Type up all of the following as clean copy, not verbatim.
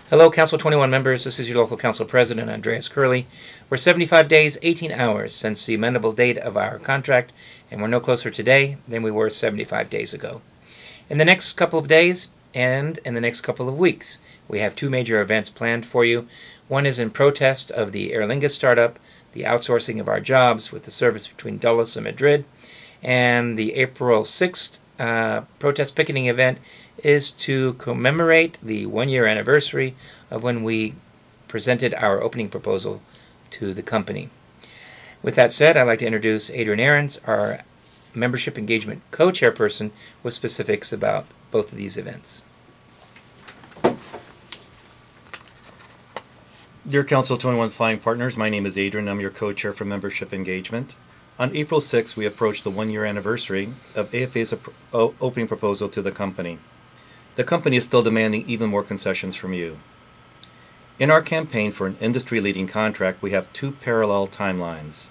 Hello, Council 21 members. This is your local council president, Andreas Curley. We're 75 days, 18 hours since the amendable date of our contract, and we're no closer today than we were 75 days ago. In the next couple of days and in the next couple of weeks, we have two major events planned for you. One is in protest of the Aer Lingus startup, the outsourcing of our jobs with the service between Dulles and Madrid, and the April 6th protest picketing event is to commemorate the one-year anniversary of when we presented our opening proposal to the company. With that said, I'd like to introduce Adriaan, our membership engagement co-chairperson, with specifics about both of these events. Dear Council 21 Flying Partners, my name is Adriaan. I'm your co-chair for membership engagement. On April 6th, we approached the one-year anniversary of AFA's opening proposal to the company. The company is still demanding even more concessions from you. In our campaign for an industry-leading contract, we have two parallel timelines.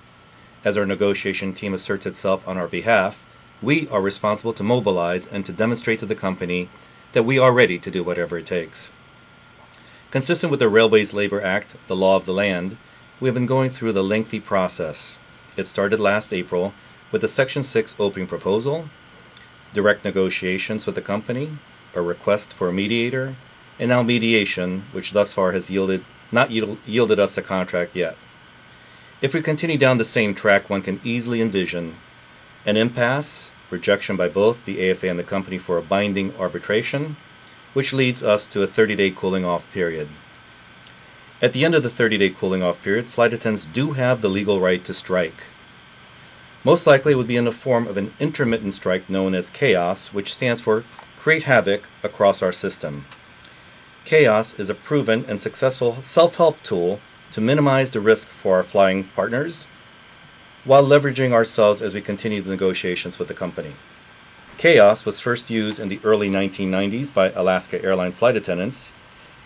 As our negotiation team asserts itself on our behalf, we are responsible to mobilize and to demonstrate to the company that we are ready to do whatever it takes. Consistent with the Railways Labor Act, the law of the land, we have been going through the lengthy process. It started last April with the Section 6 opening proposal, direct negotiations with the company, a request for a mediator, and now mediation, which thus far has not yielded us a contract yet. If we continue down the same track, one can easily envision an impasse, rejection by both the AFA and the company for a binding arbitration, which leads us to a 30-day cooling-off period. At the end of the 30-day cooling-off period, flight attendants do have the legal right to strike. Most likely it would be in the form of an intermittent strike known as CHAOS, which stands for Create Havoc Across Our System. CHAOS is a proven and successful self-help tool to minimize the risk for our flying partners while leveraging ourselves as we continue the negotiations with the company. CHAOS was first used in the early 1990s by Alaska Airlines flight attendants.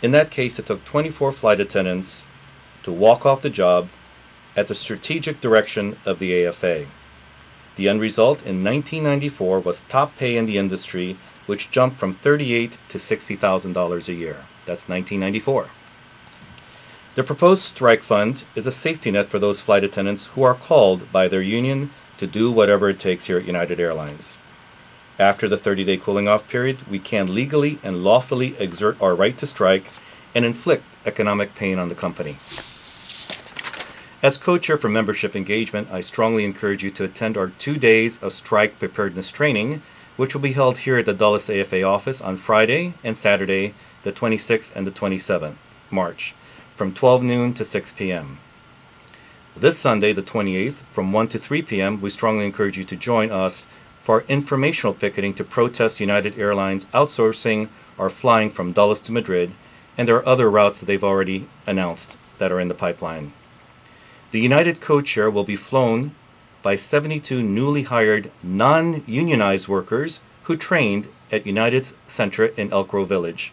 In that case, it took 24 flight attendants to walk off the job at the strategic direction of the AFA. The end result in 1994 was top pay in the industry, which jumped from $38,000 to $60,000 a year. That's 1994. The proposed strike fund is a safety net for those flight attendants who are called by their union to do whatever it takes here at United Airlines. After the 30-day cooling-off period, we can legally and lawfully exert our right to strike and inflict economic pain on the company. As co-chair for membership engagement, I strongly encourage you to attend our 2 days of strike preparedness training, which will be held here at the Dulles AFA office on Friday and Saturday, the 26th and the 27th March, from 12 noon to 6 p.m. This Sunday, the 28th, from 1 to 3 p.m., we strongly encourage you to join us for informational picketing to protest United Airlines outsourcing our flying from Dulles to Madrid, and there are other routes that they've already announced that are in the pipeline. The United co-chair will be flown by 72 newly hired non-unionized workers who trained at United's Centra in Elk Grove Village.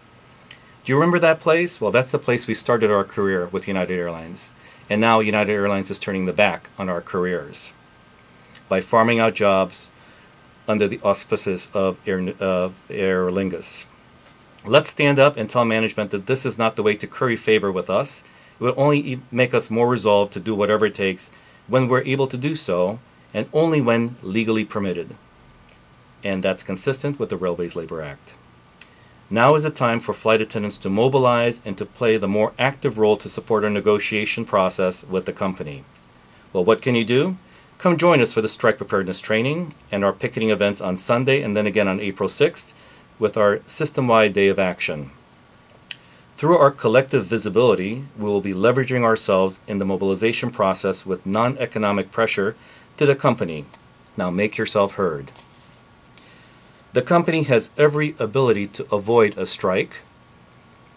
Do you remember that place? Well, that's the place we started our career with United Airlines, and now United Airlines is turning the back on our careers by farming out jobs under the auspices of Aer Lingus. Let's stand up and tell management that this is not the way to curry favor with us. It will only make us more resolved to do whatever it takes when we're able to do so, and only when legally permitted. And that's consistent with the Railways Labor Act. Now is the time for flight attendants to mobilize and to play the more active role to support our negotiation process with the company. Well, what can you do? Come join us for the strike preparedness training and our picketing events on Sunday and then again on April 6th with our system-wide day of action. Through our collective visibility, we will be leveraging ourselves in the mobilization process with non-economic pressure to the company. Now make yourself heard. The company has every ability to avoid a strike,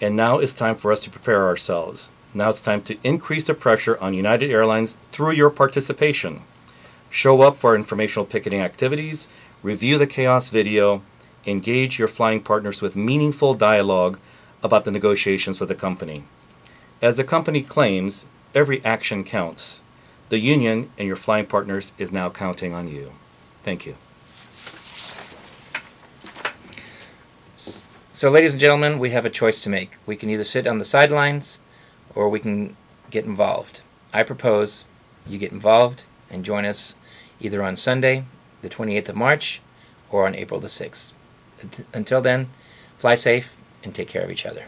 and now it's time for us to prepare ourselves. Now it's time to increase the pressure on United Airlines through your participation. Show up for our informational picketing activities, review the CHAOS video, engage your flying partners with meaningful dialogue about the negotiations with the company. As the company claims, every action counts. The union and your flying partners is now counting on you. Thank you. So, ladies and gentlemen, we have a choice to make. We can either sit on the sidelines or we can get involved. I propose you get involved and join us either on Sunday, the 28th of March, or on April the 6th. Until then, fly safe and take care of each other.